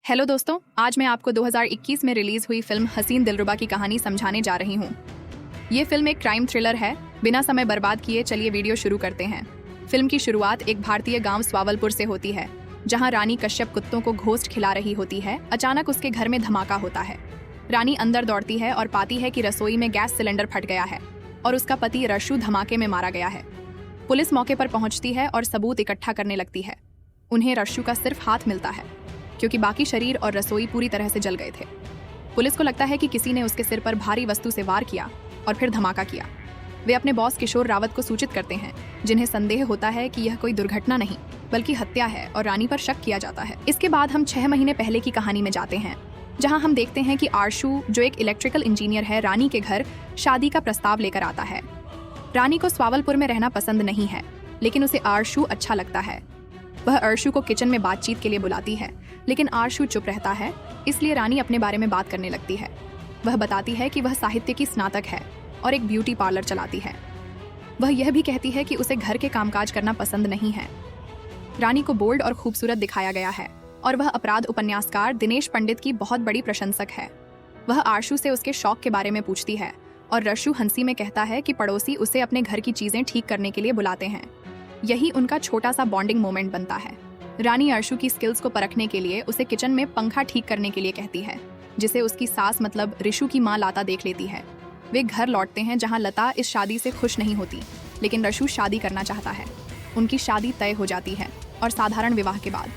Hello दोस्तों, आज मैं आपको 2021 में रिलीज हुई फिल्म हसीन दिलरुबा की कहानी समझाने जा रही हूँ। ये फिल्म एक क्राइम थ्रिलर है। बिना समय बर्बाद किए चलिए वीडियो शुरू करते हैं। फिल्म की शुरुआत एक भारतीय गांव स्वावलपुर से होती है, जहां रानी कश्यप कुत्तों को घोस्ट खिला रही होती है। अचानक उसके घर में धमाका होता है। रानी अंदर दौड़ती है और पाती है कि रसोई में गैस सिलेंडर फट गया है और उसका पति रशु धमाके में मारा गया है। पुलिस मौके पर पहुंचती है और सबूत इकट्ठा करने लगती है। उन्हें रशु का सिर्फ हाथ मिलता है, क्योंकि बाकी शरीर और रसोई पूरी तरह से जल गए थे। पुलिस को लगता है कि किसी ने उसके सिर पर भारी वस्तु से वार किया और फिर धमाका किया। वे अपने बॉस किशोर रावत को सूचित करते हैं, जिन्हें संदेह होता है कि यह कोई दुर्घटना नहीं बल्कि हत्या है और रानी पर शक किया जाता है। इसके बाद हम 6 महीने पहले की कहानी में जाते हैं, जहां हम देखते हैं कि आरशु, जो एक इलेक्ट्रिकल इंजीनियर है, रानी के घर शादी का प्रस्ताव लेकर आता है। रानी को स्वावलपुर में रहना पसंद नहीं है, लेकिन उसे आरशु अच्छा लगता है। वह आरशु को किचन में बातचीत के लिए बुलाती है, लेकिन आरशु चुप रहता है, इसलिए रानी अपने बारे में बात करने लगती है। वह बताती है कि वह साहित्य की स्नातक है और एक ब्यूटी पार्लर चलाती है। वह यह भी कहती है कि उसे घर के कामकाज करना पसंद नहीं है। रानी को बोल्ड और खूबसूरत दिखाया गया है और वह अपराध उपन्यासकार दिनेश पंडित की बहुत बड़ी प्रशंसक है। वह आरशु से उसके शौक के बारे में पूछती है और रशु हंसी में कहता है कि पड़ोसी उसे अपने घर की चीजें ठीक करने के लिए बुलाते हैं। यही उनका छोटा सा बॉन्डिंग मोमेंट बनता है। रानी आरशु की स्किल्स को परखने के लिए उसे किचन में पंखा ठीक करने के लिए कहती है, जिसे उसकी सास मतलब ऋषु की माँ लता देख लेती है। वे घर लौटते हैं, जहाँ लता इस शादी से खुश नहीं होती, लेकिन रशु शादी करना चाहता है। उनकी शादी तय हो जाती है और साधारण विवाह के बाद।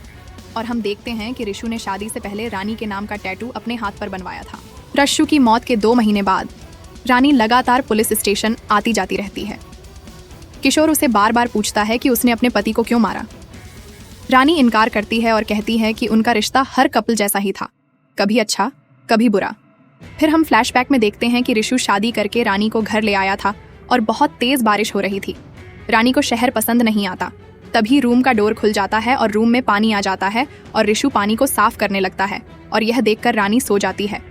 और हम देखते हैं कि ऋषु ने शादी से पहले रानी के नाम का टैटू अपने हाथ पर बनवाया था। रशु की मौत के 2 महीने बाद रानी लगातार पुलिस स्टेशन आती जाती रहती है। किशोर उसे बार बार पूछता है कि उसने अपने पति को क्यों मारा। रानी इनकार करती है और कहती है कि उनका रिश्ता हर कपल जैसा ही था, कभी अच्छा कभी बुरा। फिर हम फ्लैशबैक में देखते हैं कि ऋषु शादी करके रानी को घर ले आया था और बहुत तेज बारिश हो रही थी। रानी को शहर पसंद नहीं आता। तभी रूम का डोर खुल जाता है और रूम में पानी आ जाता है और ऋषु पानी को साफ करने लगता है और यह देखकर रानी सो जाती है।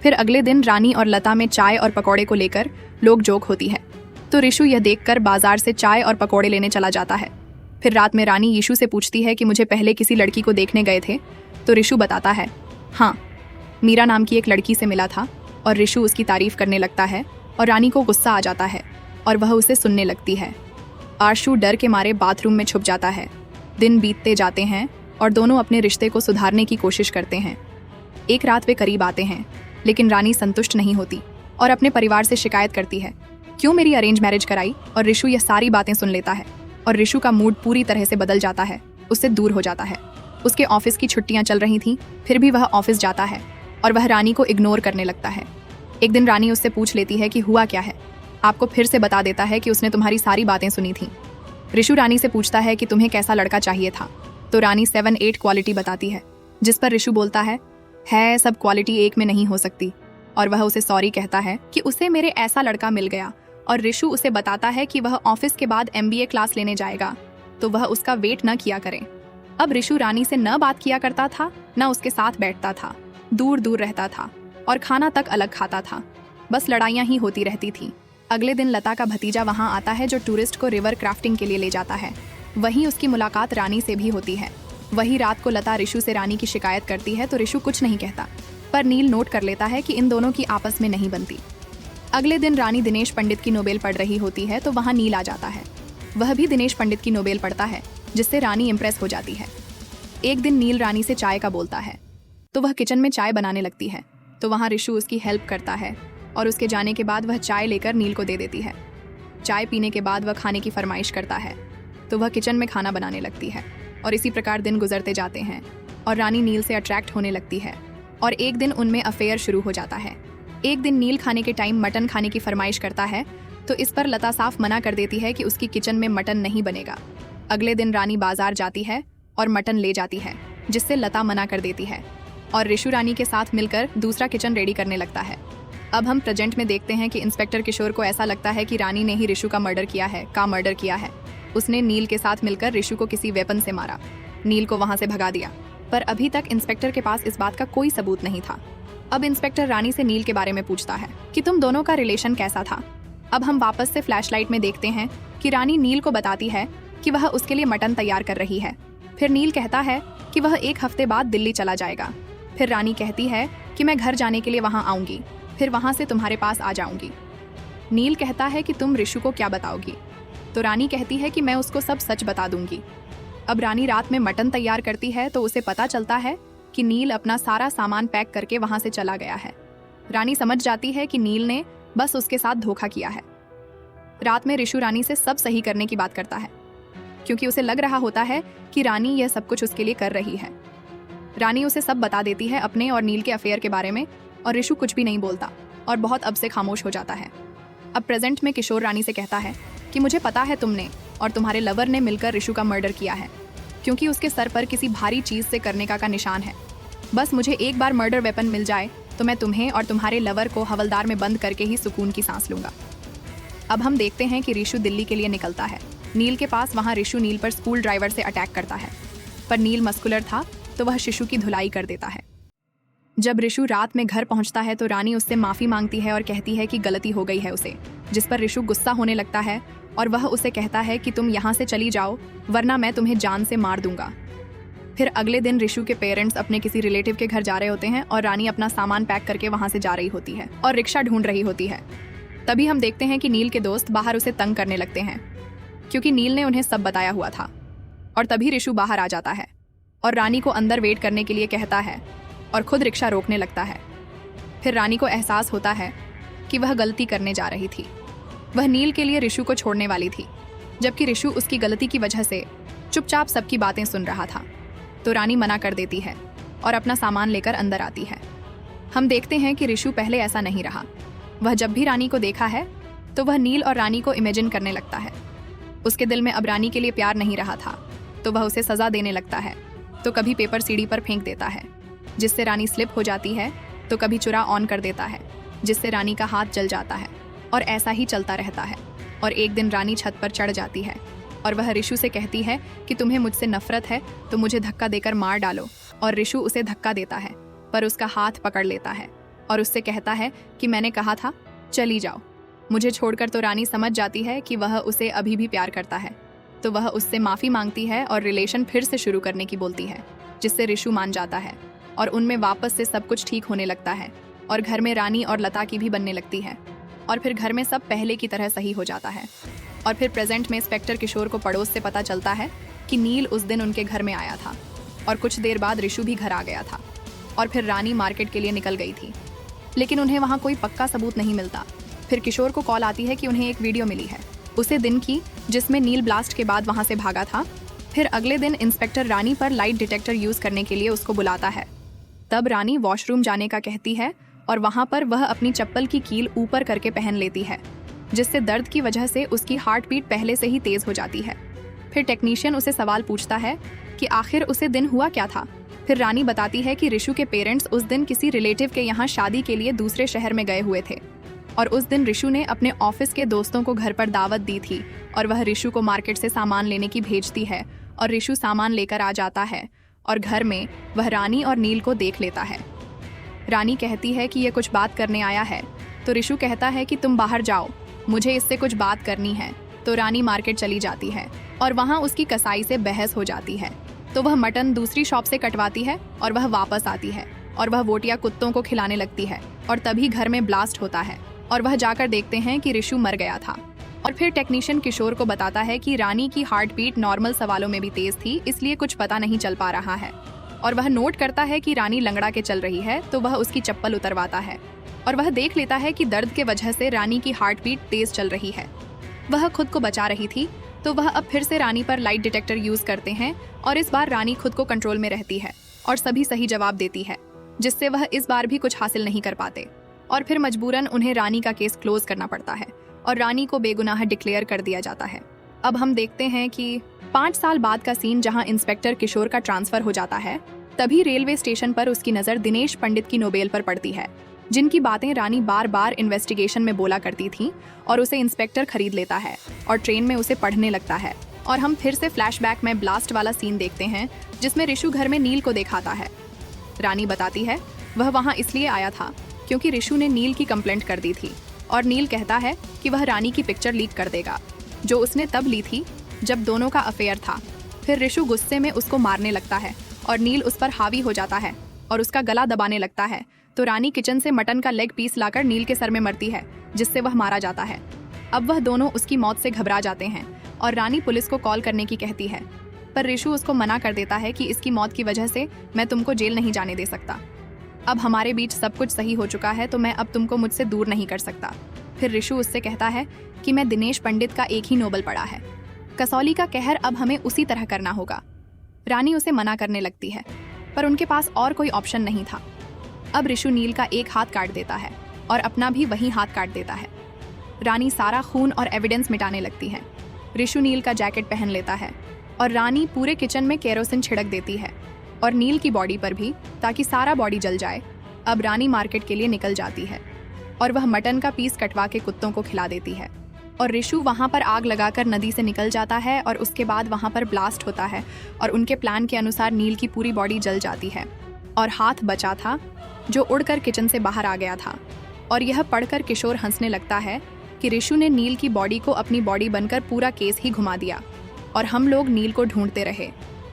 फिर अगले दिन रानी और लता में चाय और पकौड़े को लेकर लोग जोक होती है, तो ऋषु यह देखकर बाजार से चाय और पकौड़े लेने चला जाता है। फिर रात में रानी यीशु से पूछती है कि मुझे पहले किसी लड़की को देखने गए थे, तो ऋषु बताता है, हाँ, मीरा नाम की एक लड़की से मिला था। और ऋषु उसकी तारीफ करने लगता है और रानी को गुस्सा आ जाता है और वह उसे सुनने लगती है। आरशु डर के मारे बाथरूम में छुप जाता है। दिन बीतते जाते हैं और दोनों अपने रिश्ते को सुधारने की कोशिश करते हैं। एक रात वे करीब आते हैं, लेकिन रानी संतुष्ट नहीं होती और अपने परिवार से शिकायत करती है, क्यों मेरी अरेंज मैरिज कराई। और ऋषु यह सारी बातें सुन लेता है और ऋषु का मूड पूरी तरह से बदल जाता है, उससे दूर हो जाता है। उसके ऑफिस की छुट्टियां चल रही थीं, फिर भी वह ऑफिस जाता है और वह रानी को इग्नोर करने लगता है। एक दिन रानी उससे पूछ लेती है कि हुआ क्या है। आपको फिर से बता देता है कि उसने तुम्हारी सारी बातें सुनी थीं। ऋषु रानी से पूछता है कि तुम्हें कैसा लड़का चाहिए था, तो रानी 7-8 क्वालिटी बताती है, जिस पर ऋषु बोलता है सब क्वालिटी एक में नहीं हो सकती। और वह उसे सॉरी कहता है कि उसे मेरे ऐसा लड़का मिल गया। और ऋषु उसे बताता है कि वह ऑफिस के बाद MBA क्लास लेने जाएगा, तो वह उसका वेट न किया करे। अब ऋषु रानी से न बात किया करता था, न उसके साथ बैठता था, दूर दूर रहता था और खाना तक अलग खाता था। बस लड़ाइयाँ ही होती रहती थी। अगले दिन लता का भतीजा वहाँ आता है, जो टूरिस्ट को रिवर क्राफ्टिंग के लिए ले जाता है। वहीं उसकी मुलाकात रानी से भी होती है। वही रात को लता ऋषु से रानी की शिकायत करती है, तो ऋषु कुछ नहीं कहता, पर नील नोट कर लेता है कि इन दोनों की आपस में नहीं बनती। अगले दिन रानी दिनेश पंडित की नोबेल पढ़ रही होती है, तो वहाँ नील आ जाता है। वह भी दिनेश पंडित की नोबेल पढ़ता है, जिससे रानी इम्प्रेस हो जाती है। एक दिन नील रानी से चाय का बोलता है, तो वह किचन में चाय बनाने लगती है, तो वहाँ ऋषु उसकी हेल्प करता है और उसके जाने के बाद वह चाय लेकर नील को दे देती है। चाय पीने के बाद वह खाने की फरमाइश करता है, तो वह किचन में खाना बनाने लगती है और इसी प्रकार दिन गुजरते जाते हैं और रानी नील से अट्रैक्ट होने लगती है और एक दिन उनमें अफेयर शुरू हो जाता है। एक दिन नील खाने के टाइम मटन खाने की फरमाइश करता है, तो इस पर लता साफ मना कर देती है कि उसकी किचन में मटन नहीं बनेगा। अगले दिन रानी बाजार जाती है और मटन ले जाती है, जिससे लता मना कर देती है और ऋषु रानी के साथ मिलकर दूसरा किचन रेडी करने लगता है। अब हम प्रेजेंट में देखते हैं कि इंस्पेक्टर किशोर को ऐसा लगता है कि रानी ने ही ऋषु का मर्डर किया है। उसने नील के साथ मिलकर ऋषु को किसी वेपन से मारा, नील को वहां से भगा दिया, पर अभी तक इंस्पेक्टर के पास इस बात का कोई सबूत नहीं था। अब इंस्पेक्टर रानी से नील के बारे में पूछता है कि तुम दोनों का रिलेशन कैसा था। अब हम वापस से फ्लैशलाइट में देखते हैं कि रानी नील को बताती है कि वह उसके लिए मटन तैयार कर रही है। फिर नील कहता है कि वह 1 हफ्ते बाद दिल्ली चला जाएगा। फिर रानी कहती है कि मैं घर जाने के लिए वहाँ आऊँगी, फिर वहाँ से तुम्हारे पास आ जाऊँगी। नील कहता है कि तुम ऋषु को क्या बताओगी? तो रानी कहती है कि मैं उसको सब सच बता दूंगी। अब रानी रात में मटन तैयार करती है तो उसे पता चलता है कि नील अपना सारा सामान पैक करके वहाँ से चला गया है। रानी समझ जाती है कि नील ने बस उसके साथ धोखा किया है। रात में ऋषु रानी से सब सही करने की बात करता है, क्योंकि उसे लग रहा होता है कि रानी यह सब कुछ उसके लिए कर रही है। रानी उसे सब बता देती है अपने और नील के अफेयर के बारे में, और ऋषु कुछ भी नहीं बोलता और बहुत अब से खामोश हो जाता है। अब प्रेजेंट में किशोर रानी से कहता है कि मुझे पता है तुमने और तुम्हारे लवर ने मिलकर ऋषु का मर्डर किया है, क्योंकि उसके सर पर किसी भारी चीज़ से करने का निशान है। बस मुझे एक बार मर्डर वेपन मिल जाए तो मैं तुम्हें और तुम्हारे लवर को हवलदार में बंद करके ही सुकून की सांस लूंगा। अब हम देखते हैं कि ऋषु दिल्ली के लिए निकलता है नील के पास। वहाँ ऋषु नील पर स्कूल ड्राइवर से अटैक करता है, पर नील मस्कुलर था तो वह शिशु की धुलाई कर देता है। जब ऋषु रात में घर पहुंचता है तो रानी उससे माफ़ी मांगती है और कहती है कि गलती हो गई है उसे, जिस पर ऋषु गुस्सा होने लगता है और वह उसे कहता है कि तुम यहाँ से चली जाओ वरना मैं तुम्हें जान से मार दूंगा। फिर अगले दिन ऋषु के पेरेंट्स अपने किसी रिलेटिव के घर जा रहे होते हैं और रानी अपना सामान पैक करके वहाँ से जा रही होती है और रिक्शा ढूंढ रही होती है। तभी हम देखते हैं कि नील के दोस्त बाहर उसे तंग करने लगते हैं, क्योंकि नील ने उन्हें सब बताया हुआ था। और तभी ऋषु बाहर आ जाता है और रानी को अंदर वेट करने के लिए कहता है और खुद रिक्शा रोकने लगता है। फिर रानी को एहसास होता है कि वह गलती करने जा रही थी। वह नील के लिए ऋषु को छोड़ने वाली थी, जबकि ऋषु उसकी गलती की वजह से चुपचाप सबकी बातें सुन रहा था। तो रानी मना कर देती है और अपना सामान लेकर अंदर आती है। हम देखते हैं कि ऋषु पहले ऐसा नहीं रहा। वह जब भी रानी को देखा है तो वह नील और रानी को इमेजिन करने लगता है। उसके दिल में अब रानी के लिए प्यार नहीं रहा था, तो वह उसे सजा देने लगता है। तो कभी पेपर सीढ़ी पर फेंक देता है जिससे रानी स्लिप हो जाती है, तो कभी चुरा ऑन कर देता है जिससे रानी का हाथ जल जाता है, और ऐसा ही चलता रहता है। और एक दिन रानी छत पर चढ़ जाती है और वह ऋषु से कहती है कि तुम्हें मुझसे नफरत है तो मुझे धक्का देकर मार डालो। और ऋषु उसे धक्का देता है पर उसका हाथ पकड़ लेता है और उससे कहता है कि मैंने कहा था चली जाओ, मुझे छोड़कर। तो रानी समझ जाती है कि वह उसे अभी भी प्यार करता है, तो वह उससे माफ़ी मांगती है और रिलेशन फिर से शुरू करने की बोलती है, जिससे ऋषु मान जाता है और उनमें वापस से सब कुछ ठीक होने लगता है। और घर में रानी और लता की भी बनने लगती है और फिर घर में सब पहले की तरह सही हो जाता है। और फिर प्रेजेंट में इंस्पेक्टर किशोर को पड़ोस से पता चलता है कि नील उस दिन उनके घर में आया था और कुछ देर बाद ऋषु भी घर आ गया था। और फिर रानी मार्केट के लिए निकल गई थी, लेकिन उन्हें वहाँ कोई पक्का सबूत नहीं मिलता। फिर किशोर को कॉल आती है कि उन्हें एक वीडियो मिली है उसे दिन की, जिसमें नील ब्लास्ट के बाद वहाँ से भागा था। फिर अगले दिन इंस्पेक्टर रानी पर लाइट डिटेक्टर यूज़ करने के लिए उसको बुलाता है। तब रानी वॉशरूम जाने का कहती है और वहाँ पर वह अपनी चप्पल की कील ऊपर करके पहन लेती है, जिससे दर्द की वजह से उसकी हार्ट बीट पहले से ही तेज हो जाती है। फिर टेक्नीशियन उसे सवाल पूछता है कि आखिर उसे दिन हुआ क्या था। फिर रानी बताती है कि ऋषु के पेरेंट्स उस दिन किसी रिलेटिव के यहाँ शादी के लिए दूसरे शहर में गए हुए थे और उस दिन ऋषु ने अपने ऑफिस के दोस्तों को घर पर दावत दी थी और वह ऋषु को मार्केट से सामान लेने की भेजती है और ऋषु सामान लेकर आ जाता है और घर में वह रानी और नील को देख लेता है। रानी कहती है कि यह कुछ बात करने आया है, तो ऋषु कहता है कि तुम बाहर जाओ, मुझे इससे कुछ बात करनी है। तो रानी मार्केट चली जाती है और वहाँ उसकी कसाई से बहस हो जाती है, तो वह मटन दूसरी शॉप से कटवाती है और वह वापस आती है और वह वोटिया कुत्तों को खिलाने लगती है। और तभी घर में ब्लास्ट होता है और वह जाकर देखते हैं कि ऋषु मर गया था। और फिर टेक्नीशियन किशोर को बताता है कि रानी की हार्ट बीट नॉर्मल सवालों में भी तेज थी, इसलिए कुछ पता नहीं चल पा रहा है। और वह नोट करता है कि रानी लंगड़ा के चल रही है, तो वह उसकी चप्पल उतरवाता है और वह देख लेता है कि दर्द के वजह से रानी की हार्ट बीट तेज चल रही है। वह खुद को बचा रही थी, तो वह अब फिर से रानी पर लाइट डिटेक्टर यूज करते हैं और इस बार रानी खुद को कंट्रोल में रहती है और सभी सही जवाब देती है, जिससे वह इस बार भी कुछ हासिल नहीं कर पाते। और फिर मजबूरन उन्हें रानी का केस क्लोज करना पड़ता है और रानी को बेगुनाह डिक्लेयर कर दिया जाता है। अब हम देखते हैं कि 5 साल बाद का सीन, जहां इंस्पेक्टर किशोर का ट्रांसफर हो जाता है। तभी रेलवे स्टेशन पर उसकी नज़र दिनेश पंडित की नोबेल पर पड़ती है, जिनकी बातें रानी बार बार इन्वेस्टिगेशन में बोला करती थी, और उसे इंस्पेक्टर खरीद लेता है और ट्रेन में उसे पढ़ने लगता है। और हम फिर से फ्लैशबैक में ब्लास्ट वाला सीन देखते हैं, जिसमें ऋषु घर में नील को दिखाता है। रानी बताती है वह वहाँ इसलिए आया था क्योंकि ऋषु ने नील की कंप्लेंट कर दी थी, और नील कहता है कि वह रानी की पिक्चर लीक कर देगा, जो उसने तब ली थी जब दोनों का अफेयर था। फिर ऋषु गुस्से में उसको मारने लगता है और नील उस पर हावी हो जाता है और उसका गला दबाने लगता है तो रानी किचन से मटन का लेग पीस लाकर नील के सर में मरती है, जिससे वह मारा जाता है। अब वह दोनों उसकी मौत से घबरा जाते हैं और रानी पुलिस को कॉल करने की कहती है, पर रिशु उसको मना कर देता है कि इसकी मौत की वजह से मैं तुमको जेल नहीं जाने दे सकता। अब हमारे बीच सब कुछ सही हो चुका है तो मैं अब तुमको मुझसे दूर नहीं कर सकता। फिर रिशु उससे कहता है कि मैं दिनेश पंडित का एक ही नोबल पढ़ा है, कसौली का कहर अब हमें उसी तरह करना होगा। रानी उसे मना करने लगती है, पर उनके पास और कोई ऑप्शन नहीं था। अब रिशु नील का एक हाथ काट देता है और अपना भी वही हाथ काट देता है। रानी सारा खून और एविडेंस मिटाने लगती है। रिशु नील का जैकेट पहन लेता है और रानी पूरे किचन में केरोसिन छिड़क देती है और नील की बॉडी पर भी, ताकि सारा बॉडी जल जाए। अब रानी मार्केट के लिए निकल जाती है और वह मटन का पीस कटवा के कुत्तों को खिला देती है और रिशु वहाँ पर आग लगाकर नदी से निकल जाता है और उसके बाद वहाँ पर ब्लास्ट होता है और उनके प्लान के अनुसार नील की पूरी बॉडी जल जाती है और हाथ बचा था जो उड़कर किचन से बाहर आ गया था। और यह पढ़कर किशोर हंसने लगता है कि रिशु ने नील की बॉडी को अपनी बॉडी बनकर पूरा केस ही घुमा दिया और हम लोग नील को ढूंढते रहे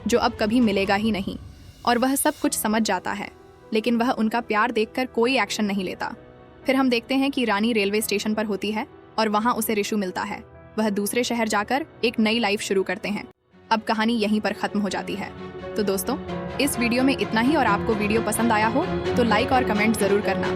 जो अब कभी मिलेगा ही नहीं। और वह सब कुछ समझ जाता है, लेकिन वह उनका प्यार देखकर कोई एक्शन नहीं लेता। फिर हम देखते हैं कि रानी रेलवे स्टेशन पर होती है और वहाँ उसे रिशु मिलता है। वह दूसरे शहर जाकर एक नई लाइफ शुरू करते हैं। अब कहानी यहीं पर खत्म हो जाती है। तो दोस्तों, इस वीडियो में इतना ही और आपको वीडियो पसंद आया हो तो लाइक और कमेंट जरूर करना।